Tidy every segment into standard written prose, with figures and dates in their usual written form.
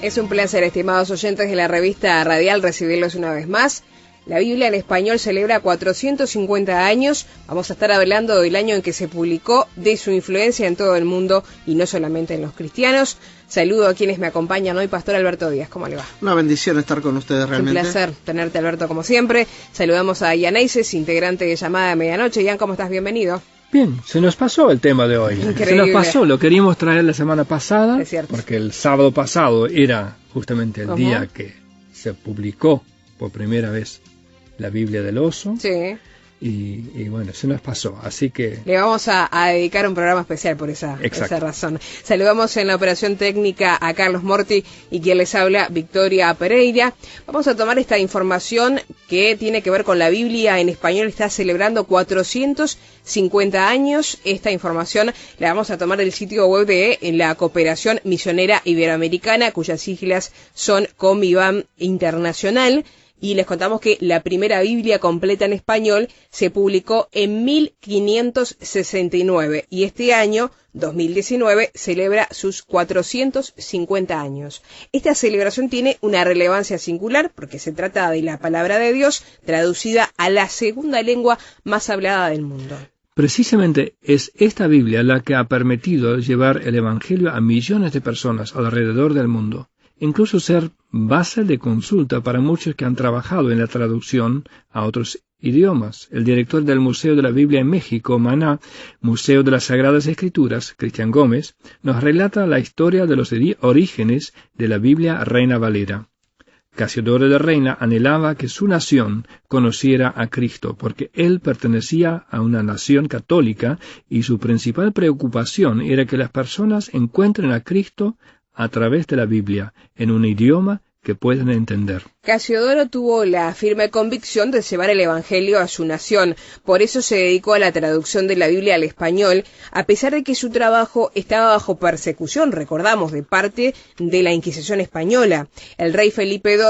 Es un placer, estimados oyentes de la revista Radial, recibirlos una vez más. La Biblia en español celebra 450 años. Vamos a estar hablando del año en que se publicó, de su influencia en todo el mundo y no solamente en los cristianos. Saludo a quienes me acompañan hoy, Pastor Alberto Díaz. ¿Cómo le va? Una bendición estar con ustedes realmente. Un placer tenerte, Alberto, como siempre. Saludamos a Ian Eises, integrante de Llamada de Medianoche. Ian, ¿cómo estás? Bienvenido. Bien, se nos pasó el tema de hoy. Increíble. Se nos pasó, lo queríamos traer la semana pasada, es cierto, porque el sábado pasado era justamente el día que se publicó por primera vez la Biblia del Oso. Sí. Y bueno, se nos pasó, así que... Le vamos a dedicar un programa especial por esa razón. Saludamos en la operación técnica a Carlos Morti y quien les habla, Victoria Pereira. Vamos a tomar esta información que tiene que ver con la Biblia en español. Está celebrando 450 años. Esta información la vamos a tomar del sitio web de la Cooperación Misionera Iberoamericana, cuyas siglas son COMIBAM Internacional. Y les contamos que la primera Biblia completa en español se publicó en 1569 y este año, 2019, celebra sus 450 años. Esta celebración tiene una relevancia singular porque se trata de la palabra de Dios traducida a la segunda lengua más hablada del mundo. Precisamente es esta Biblia la que ha permitido llevar el Evangelio a millones de personas alrededor del mundo. Incluso ser base de consulta para muchos que han trabajado en la traducción a otros idiomas. El director del Museo de la Biblia en México, Maná, Museo de las Sagradas Escrituras, Cristian Gómez, nos relata la historia de los orígenes de la Biblia Reina Valera. Casiodoro de Reina anhelaba que su nación conociera a Cristo, porque él pertenecía a una nación católica y su principal preocupación era que las personas encuentren a Cristo a través de la Biblia, en un idioma que puedan entender. Casiodoro tuvo la firme convicción de llevar el Evangelio a su nación, por eso se dedicó a la traducción de la Biblia al español, a pesar de que su trabajo estaba bajo persecución, recordamos, de parte de la Inquisición española. El rey Felipe II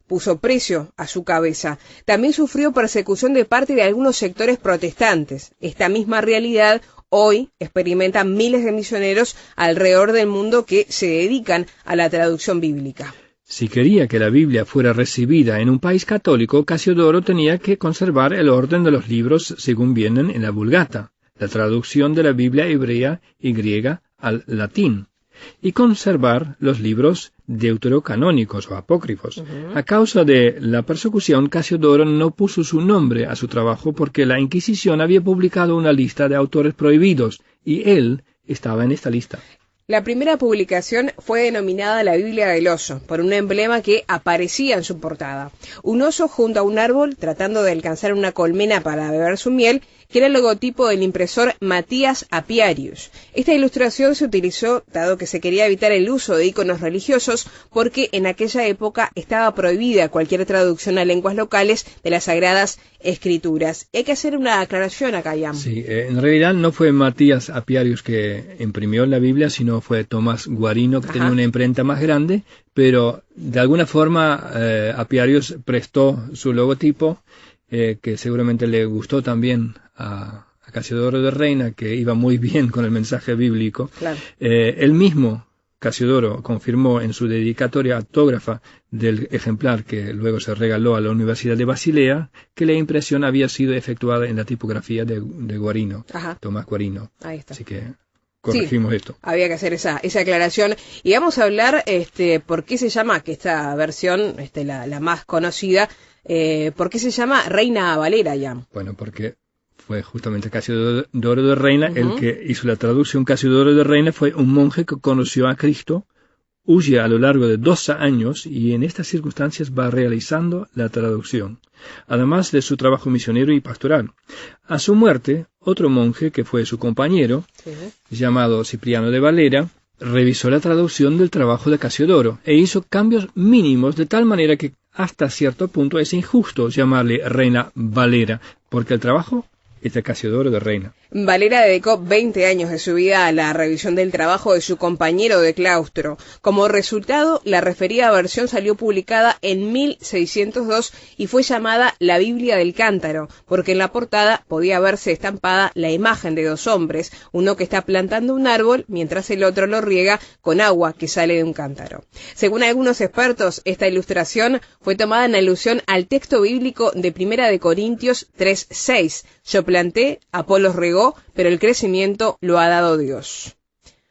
puso precio a su cabeza. También sufrió persecución de parte de algunos sectores protestantes. Esta misma realidad hoy experimentan miles de misioneros alrededor del mundo que se dedican a la traducción bíblica. Si quería que la Biblia fuera recibida en un país católico, Casiodoro tenía que conservar el orden de los libros según vienen en la Vulgata, la traducción de la Biblia hebrea y griega al latín, y conservar los libros deuterocanónicos o apócrifos. A causa de la persecución, Casiodoro no puso su nombre a su trabajo porque la Inquisición había publicado una lista de autores prohibidos y él estaba en esta lista. La primera publicación fue denominada la Biblia del Oso, por un emblema que aparecía en su portada. Un oso junto a un árbol tratando de alcanzar una colmena para beber su miel, que era el logotipo del impresor Matías Apiarius. Esta ilustración se utilizó dado que se quería evitar el uso de iconos religiosos porque en aquella época estaba prohibida cualquier traducción a lenguas locales de las Sagradas Escrituras. Hay que hacer una aclaración acá, Ian. Sí, en realidad no fue Matías Apiarius que imprimió la Biblia, sino fue Tomás Guarino, que tenía una imprenta más grande, pero de alguna forma Apiarius prestó su logotipo, que seguramente le gustó también a Casiodoro de Reina, que iba muy bien con el mensaje bíblico. Claro. Él mismo, Casiodoro, confirmó en su dedicatoria autógrafa del ejemplar que luego se regaló a la Universidad de Basilea, que la impresión había sido efectuada en la tipografía de Guarino, Tomás Guarino. Ahí está. Así que corregimos esto. Había que hacer esa aclaración. Y vamos a hablar por qué se llama, que esta versión, la más conocida, ¿por qué se llama Reina Valera, ya? Bueno, porque fue justamente Casiodoro de Reina el que hizo la traducción. Casiodoro de Reina fue un monje que conoció a Cristo, huye a lo largo de 2 años y en estas circunstancias va realizando la traducción, además de su trabajo misionero y pastoral. A su muerte, otro monje que fue su compañero, llamado Cipriano de Valera, revisó la traducción del trabajo de Casiodoro e hizo cambios mínimos de tal manera que hasta cierto punto es injusto llamarle Reina Valera, porque el trabajo Este Casiodoro de Reina. Valera dedicó 20 años de su vida a la revisión del trabajo de su compañero de claustro. Como resultado, la referida versión salió publicada en 1602 y fue llamada la Biblia del Cántaro, porque en la portada podía verse estampada la imagen de dos hombres, uno que está plantando un árbol mientras el otro lo riega con agua que sale de un cántaro. Según algunos expertos, esta ilustración fue tomada en alusión al texto bíblico de 1 de Corintios 3:6. Yo planté, Apolos regó, pero el crecimiento lo ha dado Dios.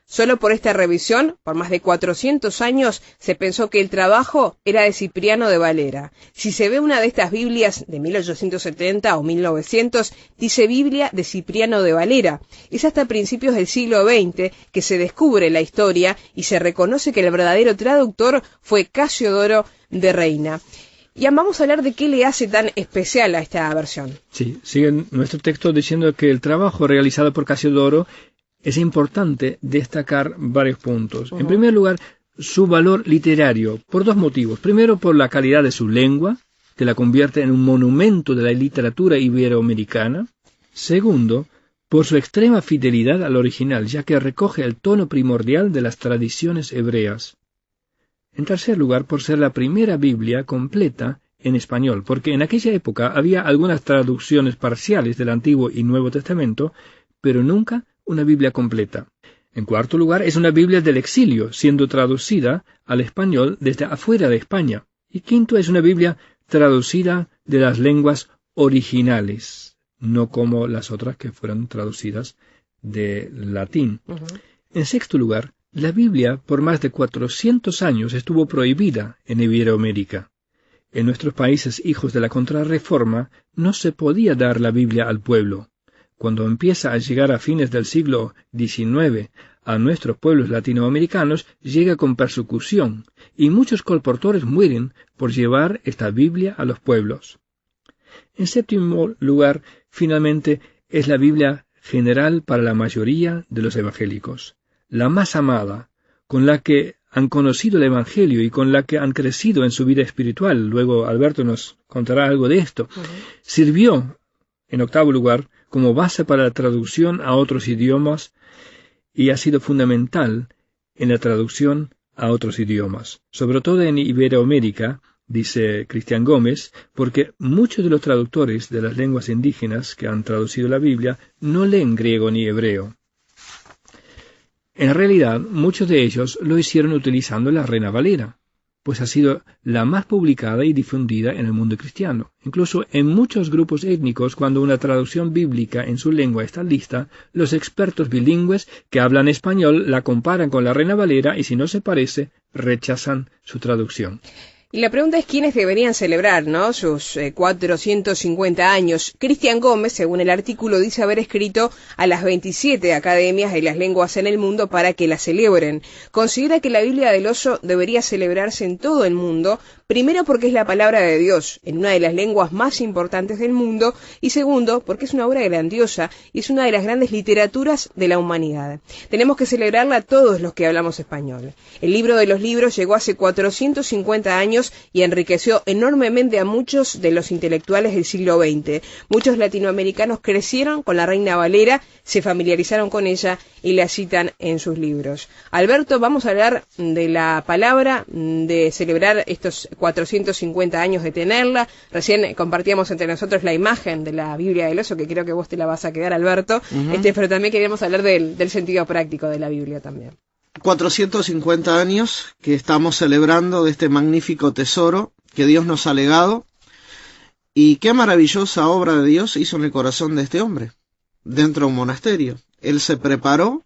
Solo por esta revisión, por más de 400 años, se pensó que el trabajo era de Cipriano de Valera. Si se ve una de estas Biblias de 1870 o 1900, dice Biblia de Cipriano de Valera. Es hasta principios del siglo XX que se descubre la historia y se reconoce que el verdadero traductor fue Casiodoro de Reina. Y vamos a hablar de qué le hace tan especial a esta versión. Sí, sigue nuestro texto diciendo que el trabajo realizado por Casiodoro es importante destacar varios puntos. En primer lugar, su valor literario, por dos motivos. Primero, por la calidad de su lengua, que la convierte en un monumento de la literatura iberoamericana. Segundo, por su extrema fidelidad al original, ya que recoge el tono primordial de las tradiciones hebreas. En tercer lugar, por ser la primera Biblia completa en español, porque en aquella época había algunas traducciones parciales del Antiguo y Nuevo Testamento, pero nunca una Biblia completa. En cuarto lugar, es una Biblia del exilio, siendo traducida al español desde afuera de España. Y quinto, es una Biblia traducida de las lenguas originales, no como las otras que fueron traducidas de latín. En sexto lugar, la Biblia por más de 400 años estuvo prohibida en Iberoamérica. En nuestros países hijos de la Contrarreforma no se podía dar la Biblia al pueblo. Cuando empieza a llegar a fines del siglo XIX a nuestros pueblos latinoamericanos, llega con persecución, y muchos colportores mueren por llevar esta Biblia a los pueblos. En séptimo lugar, finalmente, es la Biblia general para la mayoría de los evangélicos, la más amada, con la que han conocido el Evangelio y con la que han crecido en su vida espiritual. Luego Alberto nos contará algo de esto. Sirvió, en octavo lugar, como base para la traducción a otros idiomas y ha sido fundamental en la traducción a otros idiomas, sobre todo en Iberoamérica, dice Cristian Gómez, porque muchos de los traductores de las lenguas indígenas que han traducido la Biblia no leen griego ni hebreo. En realidad, muchos de ellos lo hicieron utilizando la Reina Valera, pues ha sido la más publicada y difundida en el mundo cristiano. Incluso en muchos grupos étnicos, cuando una traducción bíblica en su lengua está lista, los expertos bilingües que hablan español la comparan con la Reina Valera y si no se parece, rechazan su traducción. Y la pregunta es quiénes deberían celebrar, ¿no?, sus 450 años. Cristian Gómez, según el artículo, dice haber escrito a las 27 academias de las lenguas en el mundo para que la celebren. Considera que la Biblia del Oso debería celebrarse en todo el mundo, primero porque es la palabra de Dios, en una de las lenguas más importantes del mundo, y segundo, porque es una obra grandiosa y es una de las grandes literaturas de la humanidad. Tenemos que celebrarla todos los que hablamos español. El libro de los libros llegó hace 450 años y enriqueció enormemente a muchos de los intelectuales del siglo XX. Muchos latinoamericanos crecieron con la Reina Valera, se familiarizaron con ella y la citan en sus libros. Alberto, vamos a hablar de la palabra, de celebrar estos 450 años de tenerla. Recién compartíamos entre nosotros la imagen de la Biblia del Oso, que creo que vos te la vas a quedar, Alberto, pero también queríamos hablar del sentido práctico de la Biblia también. 450 años que estamos celebrando de este magnífico tesoro que Dios nos ha legado, y qué maravillosa obra de Dios hizo en el corazón de este hombre, dentro de un monasterio. Él se preparó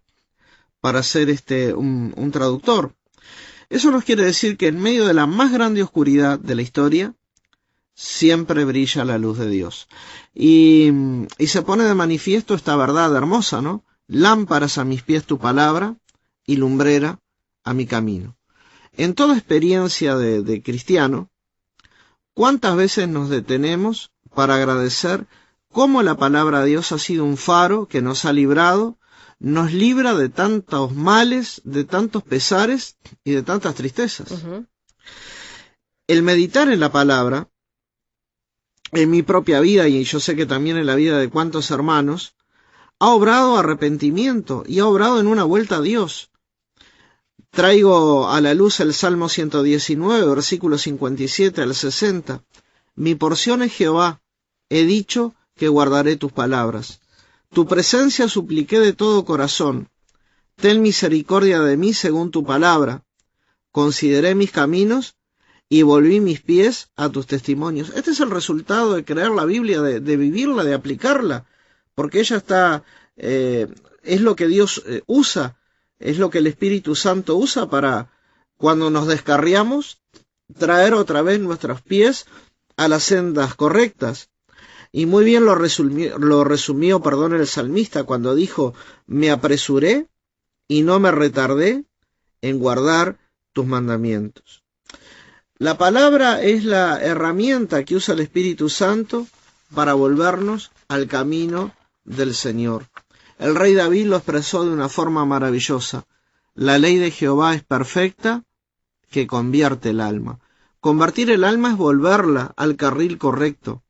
para ser un traductor. Eso nos quiere decir que en medio de la más grande oscuridad de la historia, siempre brilla la luz de Dios. Y se pone de manifiesto esta verdad hermosa, ¿no? Lámparas a mis pies tu palabra y lumbrera a mi camino. En toda experiencia de cristiano, ¿cuántas veces nos detenemos para agradecer cómo la palabra de Dios ha sido un faro que nos ha librado, nos libra de tantos males, de tantos pesares y de tantas tristezas? El meditar en la palabra en mi propia vida, y yo sé que también en la vida de cuantos hermanos, ha obrado arrepentimiento y ha obrado en una vuelta a Dios. Traigo a la luz el Salmo 119, versículos 57 al 60. Mi porción es Jehová, he dicho que guardaré tus palabras. Tu presencia supliqué de todo corazón. Ten misericordia de mí según tu palabra. Consideré mis caminos y volví mis pies a tus testimonios. Este es el resultado de creer la Biblia, de vivirla, de aplicarla, porque ella está, es lo que Dios usa, es lo que el Espíritu Santo usa para, cuando nos descarriamos, traer otra vez nuestros pies a las sendas correctas. Y muy bien lo resumió, el salmista cuando dijo: me apresuré y no me retardé en guardar tus mandamientos. La palabra es la herramienta que usa el Espíritu Santo para volvernos al camino del Señor. El rey David lo expresó de una forma maravillosa: la ley de Jehová es perfecta, que convierte el alma. Convertir el alma es volverla al carril correcto.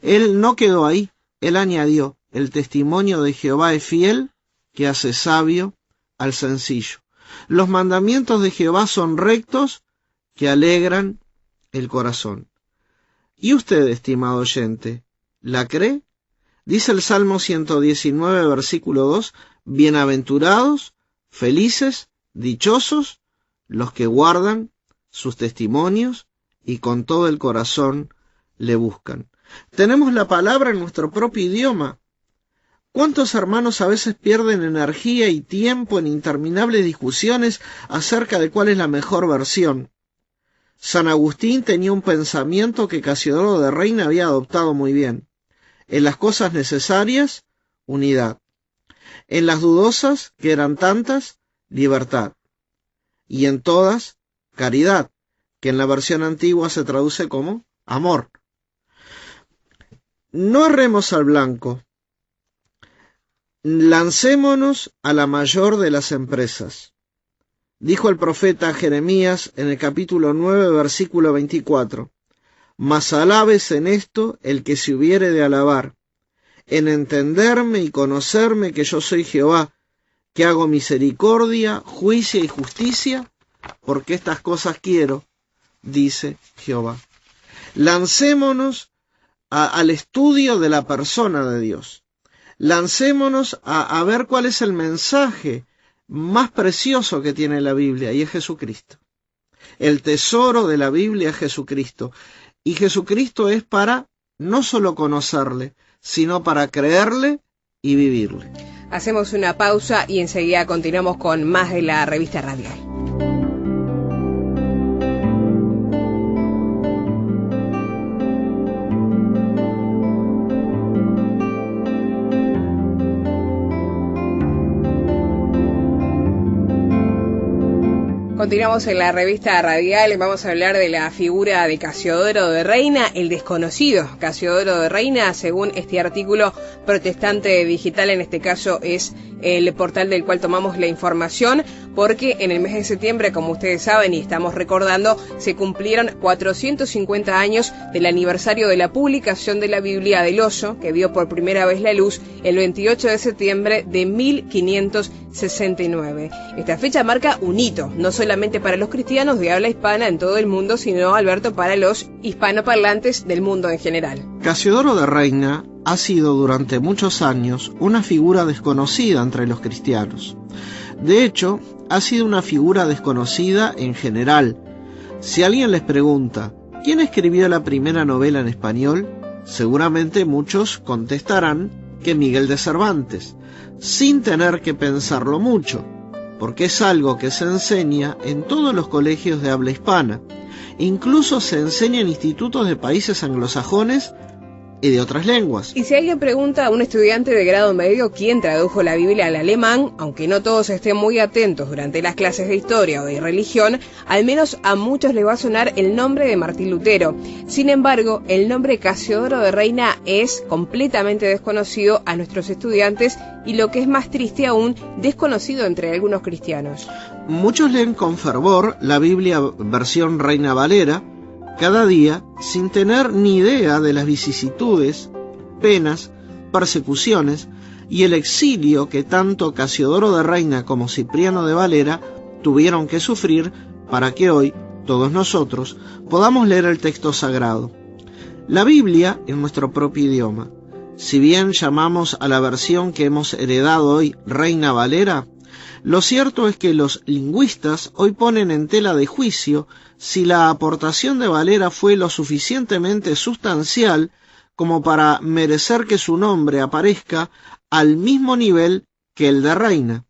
Él no quedó ahí, él añadió: el testimonio de Jehová es fiel, que hace sabio al sencillo. Los mandamientos de Jehová son rectos, que alegran el corazón. ¿Y usted, estimado oyente, la cree? Dice el Salmo 119, versículo 2, bienaventurados, felices, dichosos, los que guardan sus testimonios y con todo el corazón le buscan. Tenemos la palabra en nuestro propio idioma. ¿Cuántos hermanos a veces pierden energía y tiempo en interminables discusiones acerca de cuál es la mejor versión? San Agustín tenía un pensamiento que Casiodoro de Reina había adoptado muy bien. En las cosas necesarias, unidad. En las dudosas, que eran tantas, libertad. Y en todas, caridad, que en la versión antigua se traduce como amor. No erremos al blanco. Lancémonos a la mayor de las empresas. Dijo el profeta Jeremías en el capítulo 9, versículo 24. Mas alabes en esto el que se hubiere de alabar, en entenderme y conocerme que yo soy Jehová, que hago misericordia, juicio y justicia, porque estas cosas quiero, dice Jehová. Lancémonos al estudio de la persona de Dios. Lancémonos a ver cuál es el mensaje más precioso que tiene la Biblia, y es Jesucristo. El tesoro de la Biblia es Jesucristo. Y Jesucristo es para no solo conocerle, sino para creerle y vivirle. Hacemos una pausa y enseguida continuamos con más de la revista radial. Continuamos en la revista radial y vamos a hablar de la figura de Casiodoro de Reina, el desconocido Casiodoro de Reina, según este artículo Protestante Digital. En este caso es el portal del cual tomamos la información, porque en el mes de septiembre, como ustedes saben y estamos recordando, se cumplieron 450 años del aniversario de la publicación de la Biblia del Hoyo, que vio por primera vez la luz el 28 de septiembre de 1569. Esta fecha marca un hito, no solamente para los cristianos de habla hispana en todo el mundo, sino, Alberto, para los hispanoparlantes del mundo en general. Casiodoro de Reina ha sido durante muchos años una figura desconocida entre los cristianos. De hecho, ha sido una figura desconocida en general. Si alguien les pregunta, ¿quién escribió la primera novela en español?, seguramente muchos contestarán que Miguel de Cervantes, sin tener que pensarlo mucho, porque es algo que se enseña en todos los colegios de habla hispana. Incluso se enseña en institutos de países anglosajones y de otras lenguas. Y si alguien pregunta a un estudiante de grado medio quién tradujo la Biblia al alemán, aunque no todos estén muy atentos durante las clases de historia o de religión, al menos a muchos les va a sonar el nombre de Martín Lutero. Sin embargo, el nombre Casiodoro de Reina es completamente desconocido a nuestros estudiantes y, lo que es más triste aún, desconocido entre algunos cristianos. Muchos leen con fervor la Biblia versión Reina Valera, cada día sin tener ni idea de las vicisitudes, penas, persecuciones y el exilio que tanto Casiodoro de Reina como Cipriano de Valera tuvieron que sufrir para que hoy, todos nosotros, podamos leer el texto sagrado. La Biblia en nuestro propio idioma. Si bien llamamos a la versión que hemos heredado hoy Reina Valera, lo cierto es que los lingüistas hoy ponen en tela de juicio si la aportación de Valera fue lo suficientemente sustancial como para merecer que su nombre aparezca al mismo nivel que el de Reina.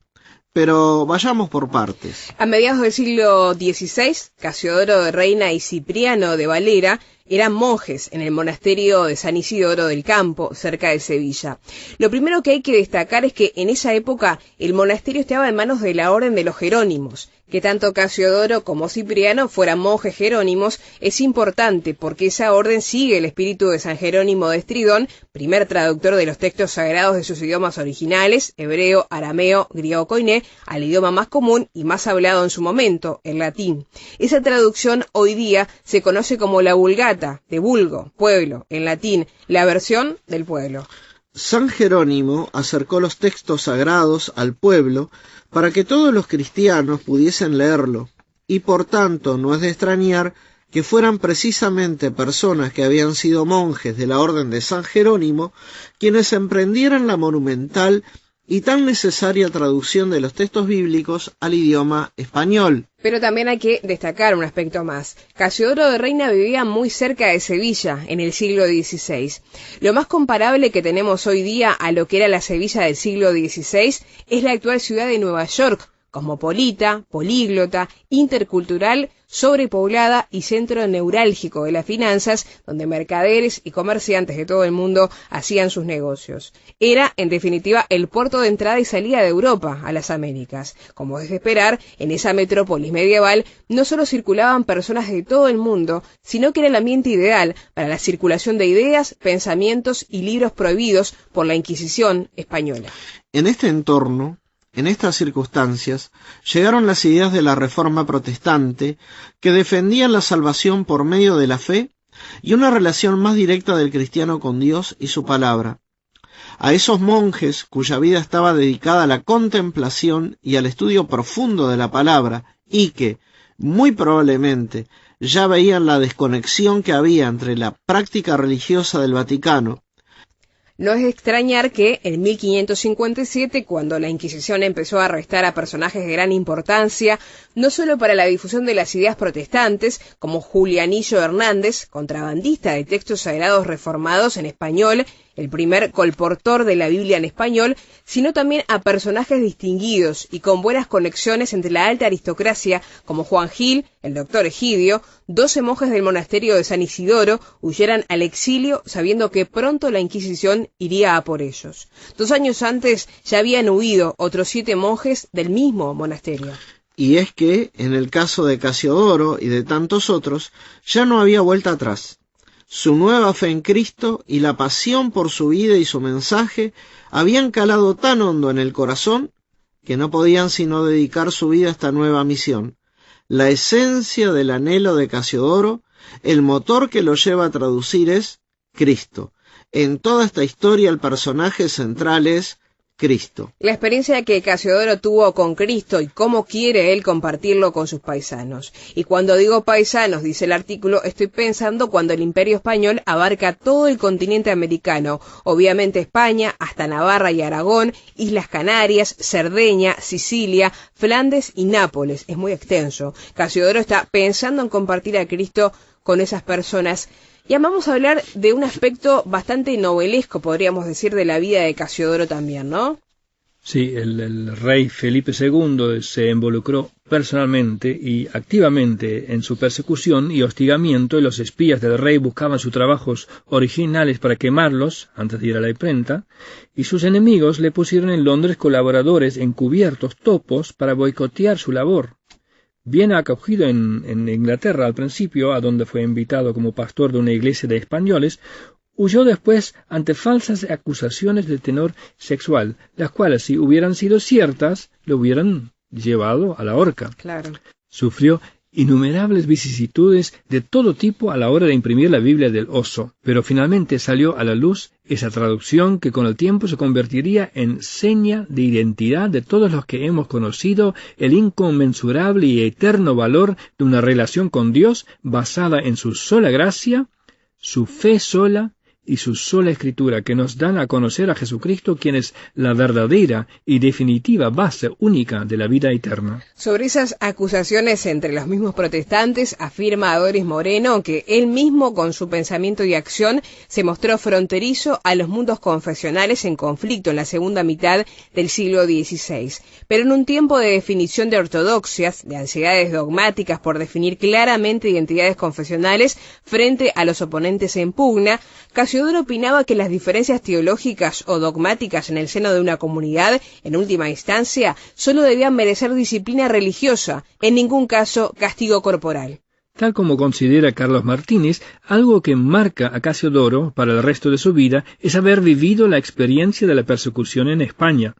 Pero vayamos por partes. A mediados del siglo XVI, Casiodoro de Reina y Cipriano de Valera eran monjes en el monasterio de San Isidoro del Campo, cerca de Sevilla. Lo primero que hay que destacar es que en esa época el monasterio estaba en manos de la orden de los jerónimos. Que tanto Casiodoro como Cipriano fueran monjes jerónimos es importante porque esa orden sigue el espíritu de San Jerónimo de Estridón, primer traductor de los textos sagrados de sus idiomas originales, hebreo, arameo, griego koiné, al idioma más común y más hablado en su momento, el latín. Esa traducción hoy día se conoce como la Vulgata, de vulgo, pueblo, en latín, la versión del pueblo. San Jerónimo acercó los textos sagrados al pueblo para que todos los cristianos pudiesen leerlo, y por tanto no es de extrañar que fueran precisamente personas que habían sido monjes de la orden de San Jerónimo quienes emprendieran la monumental y tan necesaria traducción de los textos bíblicos al idioma español. Pero también hay que destacar un aspecto más. Casiodoro de Reina vivía muy cerca de Sevilla en el siglo XVI. Lo más comparable que tenemos hoy día a lo que era la Sevilla del siglo XVI es la actual ciudad de Nueva York, cosmopolita, políglota, intercultural, sobrepoblada y centro neurálgico de las finanzas, donde mercaderes y comerciantes de todo el mundo hacían sus negocios. Era, en definitiva, el puerto de entrada y salida de Europa a las Américas. Como es de esperar, en esa metrópolis medieval no solo circulaban personas de todo el mundo, sino que era el ambiente ideal para la circulación de ideas, pensamientos y libros prohibidos por la Inquisición española. En este entorno, en estas circunstancias, llegaron las ideas de la Reforma Protestante que defendían la salvación por medio de la fe y una relación más directa del cristiano con Dios y su palabra. A esos monjes cuya vida estaba dedicada a la contemplación y al estudio profundo de la palabra y que, muy probablemente, ya veían la desconexión que había entre la práctica religiosa del Vaticano. No es de extrañar que en 1557, cuando la Inquisición empezó a arrestar a personajes de gran importancia, no solo para la difusión de las ideas protestantes, como Julianillo Hernández, contrabandista de textos sagrados reformados en español, el primer colportor de la Biblia en español, sino también a personajes distinguidos y con buenas conexiones entre la alta aristocracia, como Juan Gil, el doctor Egidio, 12 monjes del monasterio de San Isidoro huyeran al exilio sabiendo que pronto la Inquisición iría a por ellos. 2 años antes ya habían huido otros 7 monjes del mismo monasterio. Y es que, en el caso de Casiodoro y de tantos otros, ya no había vuelta atrás. Su nueva fe en Cristo y la pasión por su vida y su mensaje habían calado tan hondo en el corazón que no podían sino dedicar su vida a esta nueva misión. La esencia del anhelo de Casiodoro, el motor que lo lleva a traducir es Cristo. En toda esta historia el personaje central es Cristo. La experiencia que Casiodoro tuvo con Cristo y cómo quiere él compartirlo con sus paisanos. Y cuando digo paisanos, dice el artículo, estoy pensando cuando el Imperio Español abarca todo el continente americano, obviamente España, hasta Navarra y Aragón, Islas Canarias, Cerdeña, Sicilia, Flandes y Nápoles. Es muy extenso. Casiodoro está pensando en compartir a Cristo con esas personas. Ya vamos a hablar de un aspecto bastante novelesco, podríamos decir, de la vida de Casiodoro también, ¿no? Sí, el rey Felipe II se involucró personalmente y activamente en su persecución y hostigamiento, y los espías del rey buscaban sus trabajos originales para quemarlos antes de ir a la imprenta, y sus enemigos le pusieron en Londres colaboradores encubiertos, topos, para boicotear su labor. Bien acogido en Inglaterra al principio, a donde fue invitado como pastor de una iglesia de españoles, huyó después ante falsas acusaciones de tenor sexual, las cuales, si hubieran sido ciertas, lo hubieran llevado a la horca. Claro. Sufrió innumerables vicisitudes de todo tipo a la hora de imprimir la Biblia del Oso, pero finalmente salió a la luz esa traducción que con el tiempo se convertiría en seña de identidad de todos los que hemos conocido el inconmensurable y eterno valor de una relación con Dios basada en su sola gracia, su fe sola y su sola escritura, que nos dan a conocer a Jesucristo, quien es la verdadera y definitiva base única de la vida eterna. Sobre esas acusaciones entre los mismos protestantes, afirma Doris Moreno que él mismo, con su pensamiento y acción, se mostró fronterizo a los mundos confesionales en conflicto en la segunda mitad del siglo XVI. Pero en un tiempo de definición de ortodoxias, de ansiedades dogmáticas por definir claramente identidades confesionales frente a los oponentes en pugna, Casiodoro opinaba que las diferencias teológicas o dogmáticas en el seno de una comunidad, en última instancia, solo debían merecer disciplina religiosa, en ningún caso castigo corporal. Tal como considera Carlos Martínez, algo que marca a Casiodoro para el resto de su vida es haber vivido la experiencia de la persecución en España.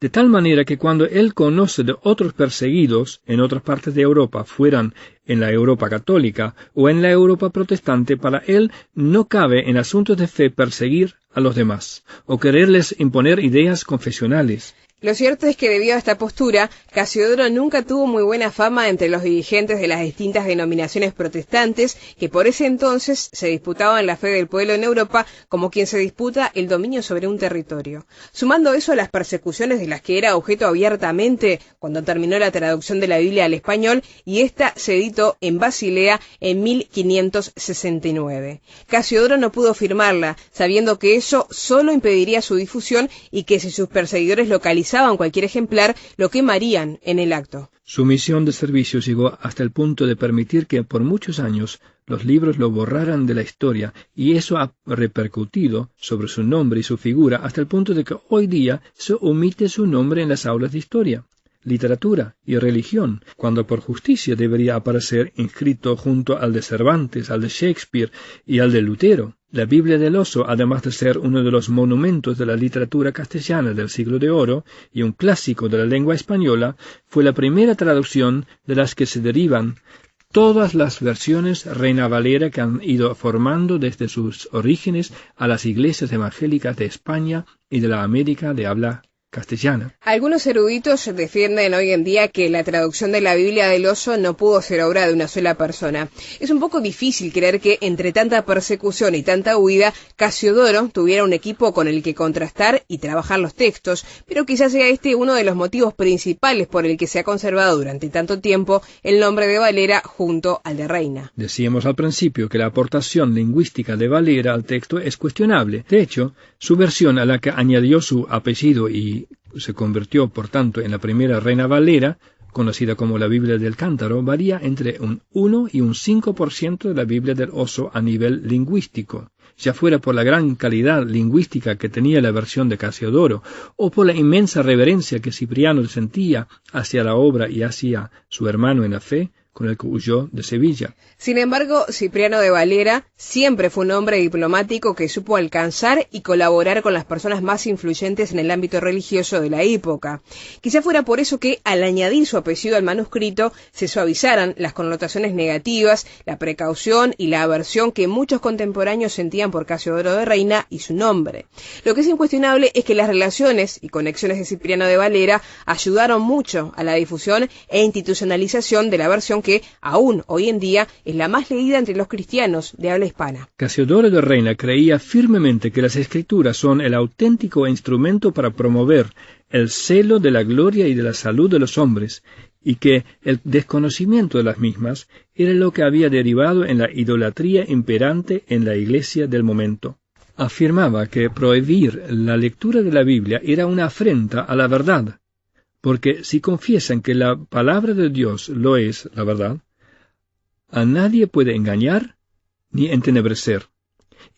De tal manera que cuando él conoce de otros perseguidos en otras partes de Europa, fueran en la Europa católica o en la Europa protestante, para él no cabe en asuntos de fe perseguir a los demás o quererles imponer ideas confesionales. Lo cierto es que debido a esta postura, Casiodoro nunca tuvo muy buena fama entre los dirigentes de las distintas denominaciones protestantes que por ese entonces se disputaban la fe del pueblo en Europa como quien se disputa el dominio sobre un territorio. Sumando eso a las persecuciones de las que era objeto abiertamente cuando terminó la traducción de la Biblia al español y ésta se editó en Basilea en 1569. Casiodoro no pudo firmarla, sabiendo que eso solo impediría su difusión y que si sus perseguidores localizaban cualquier ejemplar, lo quemarían en el acto. Su misión de servicio llegó hasta el punto de permitir que por muchos años los libros lo borraran de la historia, y eso ha repercutido sobre su nombre y su figura hasta el punto de que hoy día se omite su nombre en las aulas de historia, literatura y religión, cuando por justicia debería aparecer inscrito junto al de Cervantes, al de Shakespeare y al de Lutero. La Biblia del Oso, además de ser uno de los monumentos de la literatura castellana del siglo de oro y un clásico de la lengua española, fue la primera traducción de las que se derivan todas las versiones Reina Valera que han ido formando desde sus orígenes a las iglesias evangélicas de España y de la América de habla castellana. Algunos eruditos defienden hoy en día que la traducción de la Biblia del Oso no pudo ser obra de una sola persona. Es un poco difícil creer que entre tanta persecución y tanta huida, Casiodoro tuviera un equipo con el que contrastar y trabajar los textos, pero quizás sea este uno de los motivos principales por el que se ha conservado durante tanto tiempo el nombre de Valera junto al de Reina. Decíamos al principio que la aportación lingüística de Valera al texto es cuestionable. De hecho, su versión, a la que añadió su apellido y se convirtió, por tanto, en la primera Reina Valera, conocida como la Biblia del Cántaro, varía entre un 1 y un 5% de la Biblia del Oso a nivel lingüístico, ya fuera por la gran calidad lingüística que tenía la versión de Casiodoro, o por la inmensa reverencia que Cipriano sentía hacia la obra y hacia su hermano en la fe, con el que huyó de Sevilla. Sin embargo, Cipriano de Valera siempre fue un hombre diplomático que supo alcanzar y colaborar con las personas más influyentes en el ámbito religioso de la época. Quizá fuera por eso que, al añadir su apellido al manuscrito, se suavizaran las connotaciones negativas, la precaución y la aversión que muchos contemporáneos sentían por Casiodoro de Reina y su nombre. Lo que es incuestionable es que las relaciones y conexiones de Cipriano de Valera ayudaron mucho a la difusión e institucionalización de la versión que aún hoy en día es la más leída entre los cristianos de habla hispana. Casiodoro de Reina creía firmemente que las Escrituras son el auténtico instrumento para promover el celo de la gloria y de la salud de los hombres, y que el desconocimiento de las mismas era lo que había derivado en la idolatría imperante en la Iglesia del momento. Afirmaba que prohibir la lectura de la Biblia era una afrenta a la verdad, porque si confiesan que la palabra de Dios lo es, la verdad, a nadie puede engañar ni entenebrecer.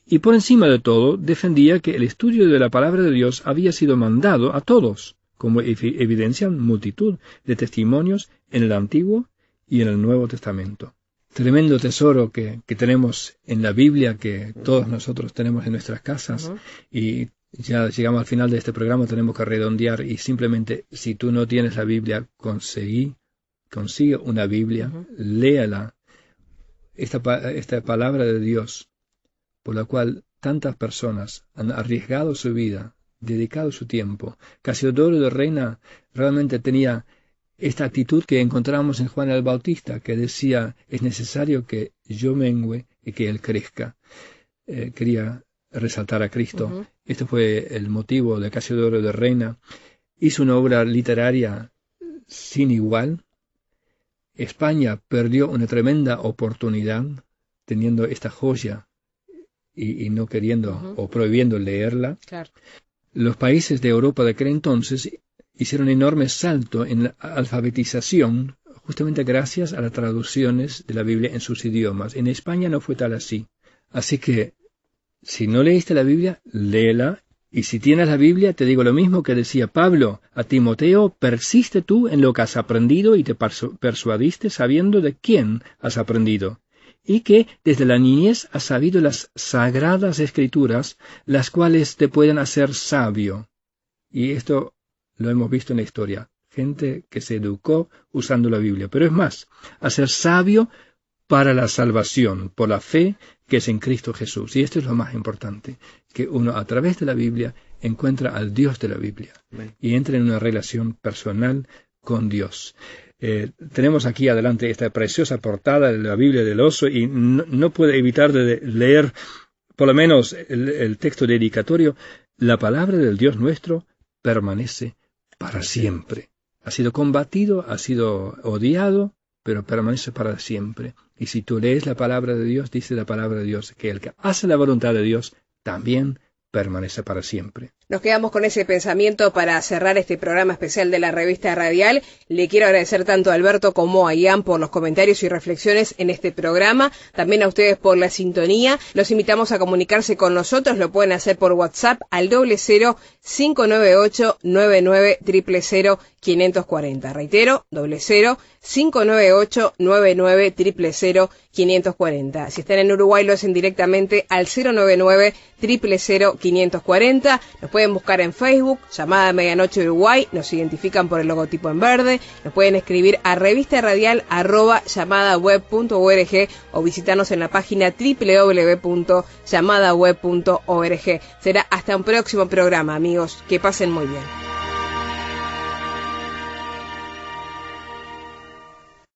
Y por encima de todo, defendía que el estudio de la palabra de Dios había sido mandado a todos, como evidencian multitud de testimonios en el Antiguo y en el Nuevo Testamento. Tremendo tesoro que tenemos en la Biblia, que todos nosotros tenemos en nuestras casas, y ya llegamos al final de este programa, tenemos que redondear y simplemente, si tú no tienes la Biblia, conseguí consiga una Biblia, léala, esta palabra de Dios, por la cual tantas personas han arriesgado su vida, dedicado su tiempo. Casiodoro de Reina realmente tenía esta actitud que encontramos en Juan el Bautista, que decía, es necesario que yo mengüe y que él crezca. Quería resaltar a Cristo. Este fue el motivo de Casiodoro de Reina. Hizo una obra literaria sin igual. España perdió una tremenda oportunidad teniendo esta joya y no queriendo o prohibiendo leerla. Claro. Los países de Europa de aquel entonces hicieron un enorme salto en la alfabetización justamente gracias a las traducciones de la Biblia en sus idiomas. En España no fue tal así. Así que si no leíste la Biblia, léela. Y si tienes la Biblia, te digo lo mismo que decía Pablo a Timoteo, persiste tú en lo que has aprendido y te persuadiste sabiendo de quién has aprendido, y que desde la niñez has sabido las sagradas escrituras, las cuales te pueden hacer sabio. Y esto lo hemos visto en la historia, gente que se educó usando la Biblia. Pero es más, hacer sabio para la salvación, por la fe que es en Cristo Jesús. Y esto es lo más importante, que uno a través de la Biblia encuentra al Dios de la Biblia y entra en una relación personal con Dios. Tenemos aquí adelante esta preciosa portada de la Biblia del Oso y no puedo evitar de leer por lo menos el texto dedicatorio. La palabra del Dios nuestro permanece para siempre. Ha sido combatido, ha sido odiado, pero permanece para siempre. Y si tú lees la palabra de Dios, dice la palabra de Dios, que el que hace la voluntad de Dios también permanece para siempre. Nos quedamos con ese pensamiento para cerrar este programa especial de la revista Radial. Le quiero agradecer tanto a Alberto como a Ian por los comentarios y reflexiones en este programa. También a ustedes por la sintonía. Los invitamos a comunicarse con nosotros. Lo pueden hacer por WhatsApp al 00-598-99-000-540. Reitero, 00-598-99-000-540. Si están en Uruguay, lo hacen directamente al 099-000-540. Nos pueden buscar en Facebook, Llamada Medianoche Uruguay, nos identifican por el logotipo en verde, nos pueden escribir a revistaradial@llamadaweb.org o visitarnos en la página www.llamadaweb.org. Será hasta un próximo programa, amigos, que pasen muy bien.